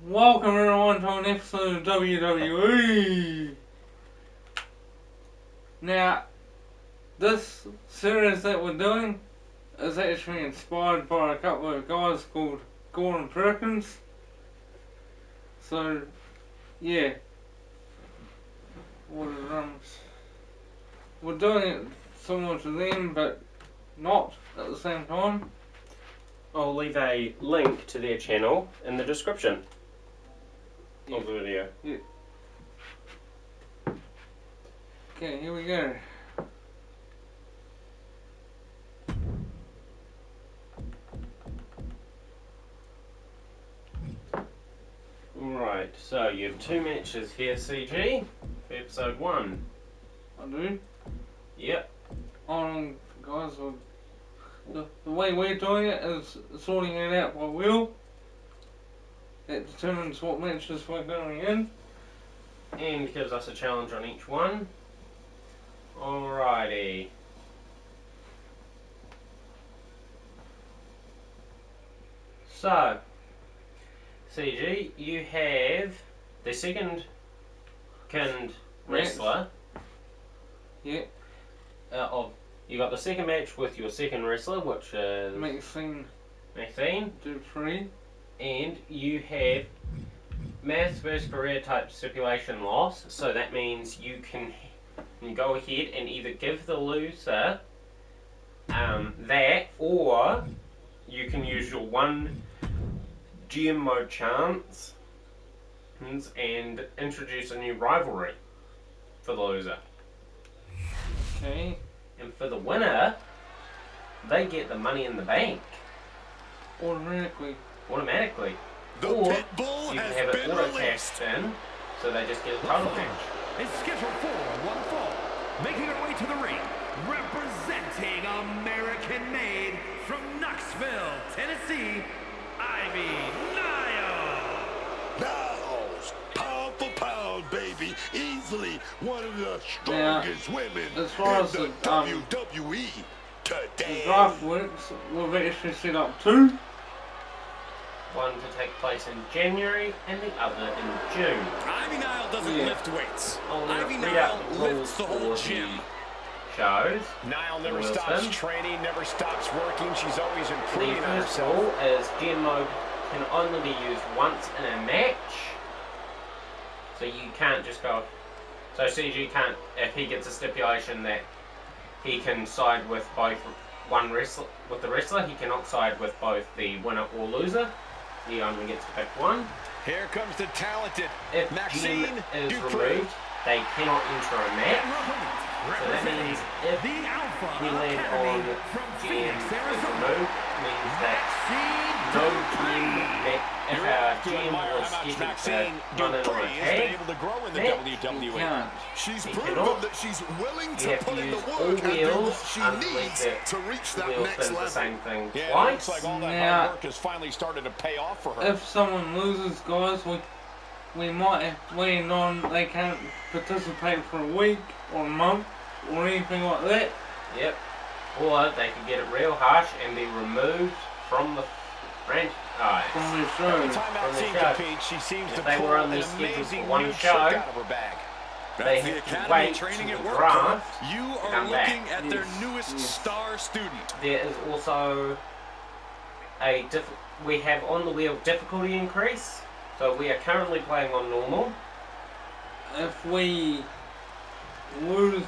Welcome everyone to an episode of WWE. Now, this series that we're doing is actually inspired by a couple of guys called Gordon Perkins. So, yeah, we're doing it similar to them, but not at the same time. I'll leave a link to their channel in the description of the video. Yeah. Okay, here we go. Right, so you have two matches here, CG, for episode 1. I do. Yep. Guys, the way we're doing it is sorting it out by wheel. That determines what matches we're going in. And gives us a challenge on each one. Alrighty. So, CG, you have the second wrestler. Yeah. You got the second match with your second wrestler, which is Maxine. Dupree. And you have mass versus career type stipulation loss. So that means you can go ahead and either give the loser that, or you can use your one GM mode chance and introduce a new rivalry for the loser. Okay. And for the winner, they get the Money in the Bank. Automatically. The or pit bull you can has have it been auto-cashed in, so they just get a title match. Is scheduled for one fall, making her way to the ring, representing American-made from Knoxville, Tennessee, Ivy Nile. Niles, pound for pound, baby. Easily one of the strongest women as far in as the WWE the today. draft works, we've actually set up two. One to take place in January and the other in June. Ivy Nile doesn't lift weights. I'll Ivy read Nile out the rules lifts the whole for gym. the shows. Nile never Wilson. stops training, never stops working. She's always The improving on first herself. rule is GM mode can only be used once in a match. So you can't just go... So CG can't, if he gets a stipulation that he can side with both the wrestler, he cannot side with both the winner or loser. He only gets to pick one. Here comes the talented If Maxine GM is Dupree. removed, they cannot enter a match. So that means if the Alpha we land Academy on from GM Phoenix, is Arizona, removed, means that no GM, if our GM was scheduled Maxine to run in on a Dupree has been tag, able to grow in the match, He WWE. can't. She's He proven cannot. that she's willing you to have put to in the use work all and do wheels what she unless needs it to reach that wheel next spins the level. same thing Yeah, it twice. looks like all that Now- hard work has finally started to pay off for her. If someone loses, guys, we might land on they can't participate for a week or a month or anything like that. Yep. Or they could get it real harsh and be removed from the franchise. From the show. Every time From the Maxine show. competes, she seems If to they pull were an only scheduled amazing for one new show, trick out of her bag. They That's the have to academy wait training to at the work. draft. You to are come back. looking at their Yes, newest yes. star student. There is also we have on the wheel difficulty increase. So we are currently playing on normal. If we lose,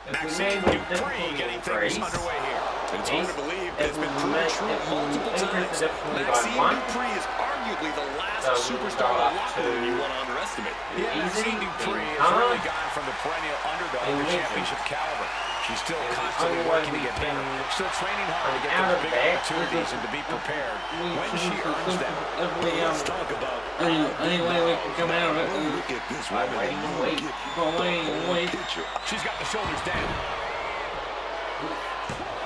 If we Maxine land on Dupree difficulty getting increase, things underway here. It's hard to believe, but it it's been will proven make- true it will multiple increase times. the difficulty by Maxine one. Dupree is arguably the last So we will superstar go up locker room you to want to underestimate. Yeah, easy, Maxine Dupree then has really hard, gone from the perennial underdog and to legend. championship caliber. She's still And the constantly only way working to we get can better. Still training hard to get out those of big that opportunities and to be prepared when she earns them. if we Let's talk about any way we can come out of it is look at this by woman. waiting and wait. by waiting and wait. She's got the shoulders down.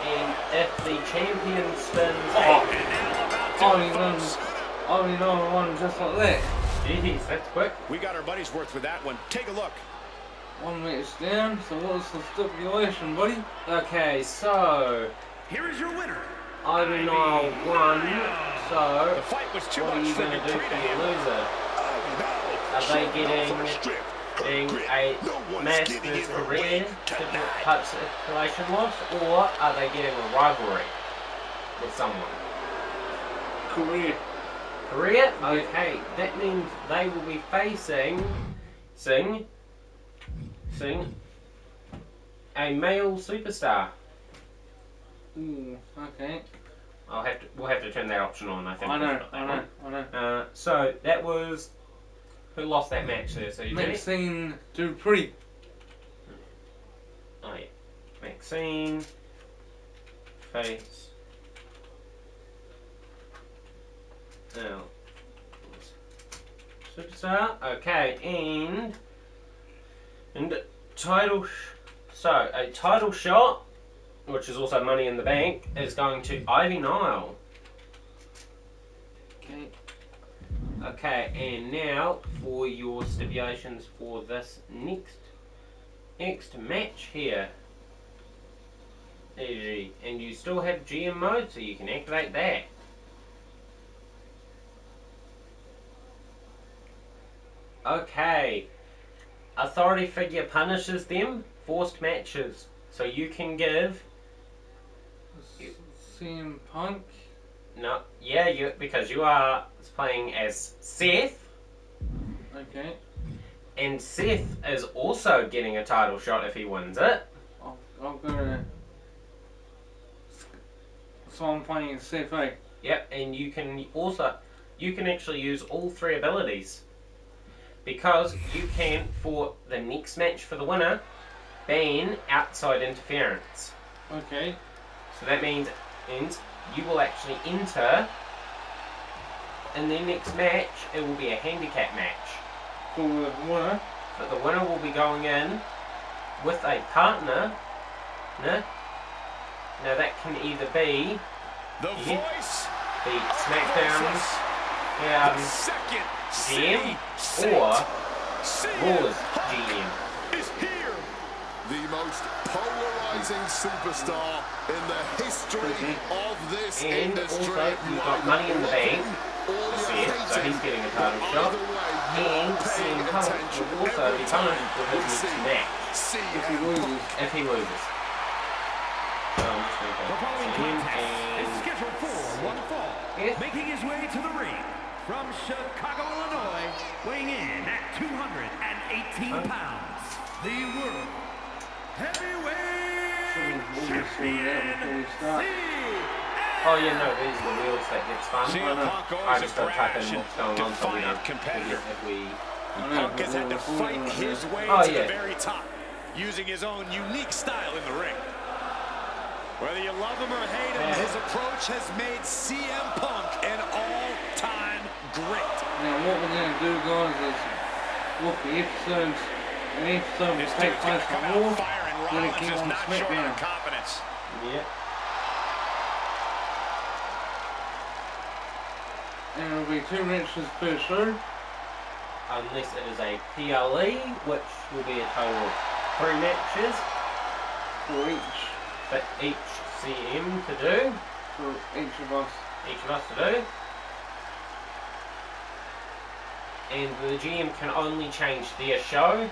And if the champion spins Only know one just like that. Jeez, that's quick. We got our money's worth with that one. Take a look. One match down. So what's the stipulation, buddy? Okay, so Here is your winner. Ivy Nile won, so So, The fight was too what are much you for going to do Victory for to your handle. loser? Are they getting a match versus career type stipulation loss, or are they getting a rivalry with someone? Career. Career? Okay, that means they will be facing a male superstar. Ooh, okay. We'll have to turn that option on. I think. I know. So that was who lost that match there. So you Maxine Dupree. Oh yeah, Maxine face. Now superstar. Okay, and title. So a title shot, which is also Money in the Bank, is going to Ivy Nile. Okay. Okay, and now for your stipulations for this next match here. Easy. And you still have GM mode, so you can activate that. Okay. Authority figure punishes them. Forced matches. So you can give... CM Punk. No, yeah, because you are playing as Seth. Okay. And Seth is also getting a title shot if he wins it. I'll go to... So I'm playing as Seth, eh? Yep, and you can actually use all three abilities. Because you can, for the next match for the winner, ban outside interference. Okay. So that means you will actually enter in the next match. It will be a handicap match. For the winner. But the winner will be going in with a partner. Now that can either be The voice. the SmackDown's Second GM or Raw's GM. Is here. The most polarizing superstar in the history of this And industry. also you've got Money in the Bank. So he's getting a title shot. And CM Punk will also be punished for his next match if he loses. So I'm just going to The go following CM contest is and scheduled for one fall. Yes. Making his way to the ring from Chicago, Illinois, weighing in at 218 pounds, the World Heavyweight Champion. Oh yeah, no, these are the wheels that gets fun. CM Punk I always just a don't type in brash what's going on so we don't defiant competitor. forget if we... Punk has had to fight his way Oh, to yeah. the very top, using his own unique style in the ring. Whether you love him or hate him, his approach has made CM Punk an all-time great. Now what we're going to do, guys, is look the episodes. An episode will This take dude's gonna place come on out Raw. firing. Then it Rollins came is on not short on SmackDown. confidence. Yep. And it'll be 2 matches per show. Unless it is a PLE, which will be a total of 3 matches For each. for each CM to do. For each of us. Each of us to do. And the GM can only change their show.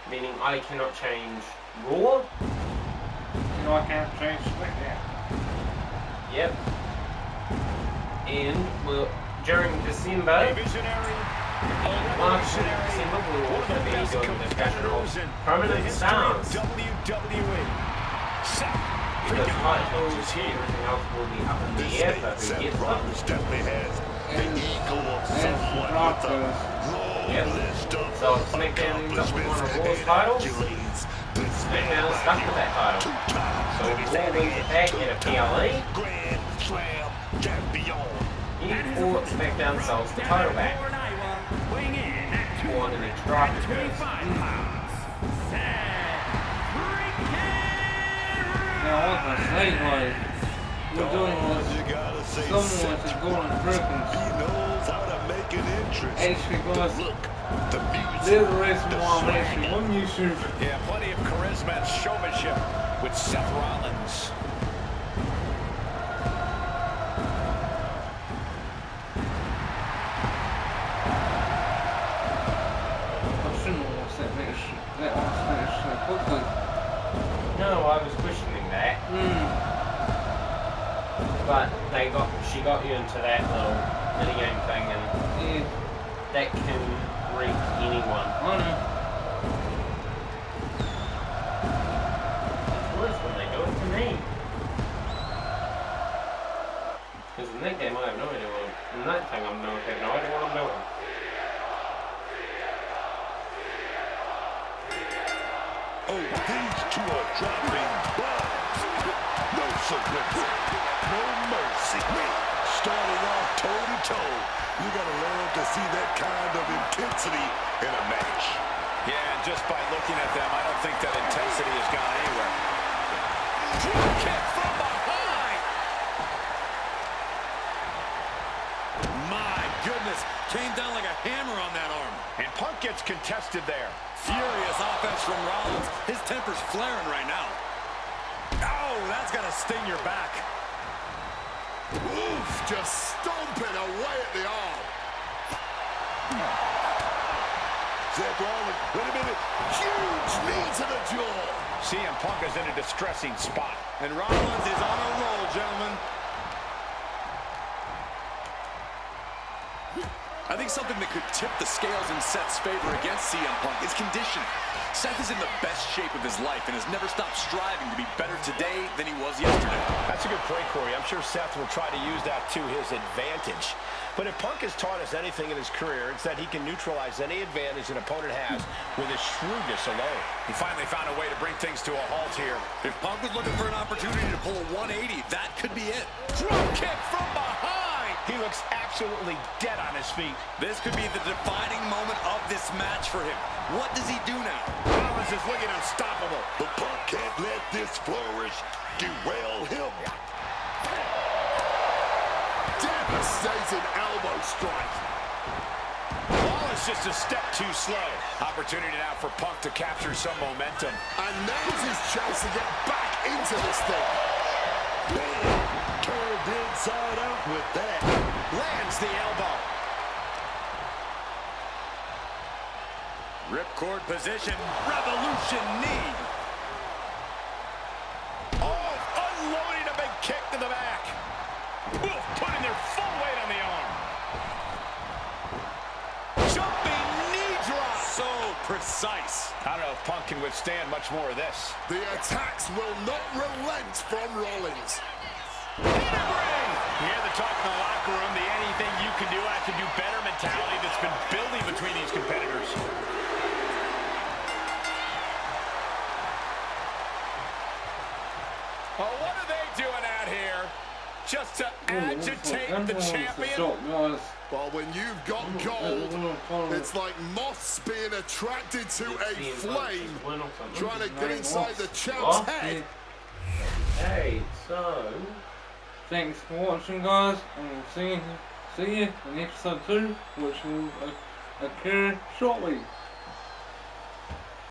Meaning I cannot change Raw. And I can't change SmackDown. Yep. And we'll, during A December, visionary, last December, we'll also be doing a discussion of permanent stars. WWE. Because titles and everything else will be up in the air for who gets them. definitely has the ego of someone with a Yep. So if SmackDown ends up with one of Raw's titles, SmackDown is stuck with that title. So if Raw wins it back in a PLE, Grand Slam champion. or SmackDown sells the title back. Weighing in at Or on the next draft it 225 goes. pounds, Seth freaking Now like I say, guys, we're doing You this gotta say similar to Gordon Perkins. He knows how to make an entrance. Actually, guys, Look, the music. they're the reason why I'm actually on YouTube. Yeah, plenty of charisma and showmanship with Seth Rollins. she got you into that little minigame thing, and Yeah, that can wreck anyone. I know. It's worse when they do it to me. Because in that game I have no idea what I'm... In that thing I have no idea what I'm doing. Oh, these two are dropping bombs. No surrender. No mercy. Starting off toe-to-toe. You gotta love to see that kind of intensity in a match. Yeah, and just by looking at them, I don't think that intensity has gone anywhere. Drop kick from behind. My goodness, came down like a hammer on that arm. And Punk gets contested there. Furious offense from Rollins. His temper's flaring right now. Oh, that's got to sting your back. Oof, just stomping away at the arm. Seth Rollins, wait a minute. Huge knee to the jaw. CM Punk is in a distressing spot. And Rollins is on a roll, gentlemen. I think something that could tip the scales in Seth's favor against CM Punk is conditioning. Seth is in the best shape of his life and has never stopped striving to be better today than he was yesterday. That's a good point, Corey. I'm sure Seth will try to use that to his advantage. But if Punk has taught us anything in his career, it's that he can neutralize any advantage an opponent has with his shrewdness alone. He finally found a way to bring things to a halt here. If Punk was looking for an opportunity to pull a 180, that could be it. Drop kick from behind. He looks absolutely dead on his feet. This could be the defining moment of this match for him. What does he do now? Rollins is looking unstoppable. But Punk can't let this flourish derail him. Devastating elbow strike. Rollins just a step too slow. Opportunity now for Punk to capture some momentum. And now's his chance to get back into this thing. Man, turned inside out with that. Lands the elbow. Ripcord position, revolution knee. Oh, unloading a big kick to the back. Oof, putting their full weight on the arm. Jumping knee drop. So precise. I don't know if Punk can withstand much more of this. The attacks will not relent from Rollins. You hear the talk in the locker room, the anything you can do, I can do better mentality that's been building between these competitors. Oh, what are they doing out here? Just to agitate the champion? Well, when you've got gold, it's like moths being attracted to a flame, trying to get inside the champ's head. Hey, so... Thanks for watching, guys, and we'll see you in episode 2, which will occur shortly.